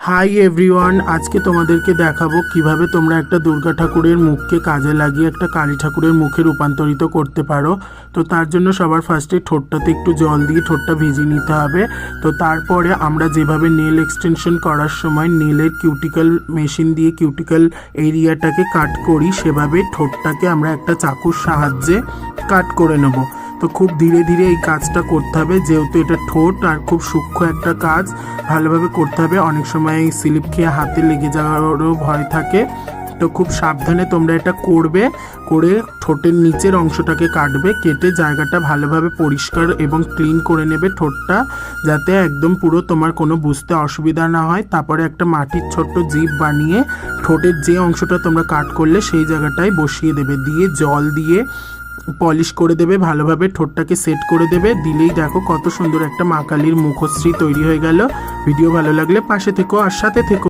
Hi everyone, আজকে তোমাদেরকে দেখাবো কিভাবে তোমরা একটা দুর্গা ঠাকুরের মুখকে কাজে লাগিয়ে একটা কালী ঠাকুরের মুখে রূপান্তরিত করতে পারো। তো তার জন্য সবার ফার্স্টে ঠোঁটটাতে একটু জল দিয়ে ঠোঁটটা ভিজিয়ে নিতে হবে। তো তারপরে আমরা যেভাবে নেল এক্সটেনশন করার সময় নেলের কিউটিক্যাল মেশিন দিয়ে কিউটিক্যাল এরিয়াটাকে কাট করি, সেভাবে ঠোঁটটাকে আমরা একটা চাকুর সাহায্যে কাট করে নেব। তো খুব ধীরে ধীরে এই কাজটা করতে হবে, যেহেতু এটা ঠোঁট আর খুব সূক্ষ্ম একটা কাজ, ভালোভাবে করতে হবে। অনেক সময় স্লিপ খেয়ে হাতে লেগে যাওয়ারও ভয় থাকে, তো খুব সাবধানে তোমরা এটা করে ঠোঁটের নিচের অংশটাকে কাটবে, কেটে জায়গাটা ভালোভাবে পরিষ্কার এবং ক্লিন করে নেবে ঠোঁটটা, যাতে একদম পুরো তোমার কোনো বুঝতে অসুবিধা না হয়। তারপরে একটা মাটির ছোট্ট জিভ বানিয়ে ঠোঁটের যে অংশটা তোমরা কাট করলে সেই জায়গাটায় বসিয়ে দেবে, দিয়ে জল দিয়ে পলিশ করে দেবে, ভালোভাবে ঠোঁটটাকে সেট করে দেবে। দিলেই দেখো কত সুন্দর একটা মা কালীর মুখশ্রী তৈরি হয়ে গেল। ভিডিও ভালো লাগলে পাশে থেকো আর সাথে থেকো।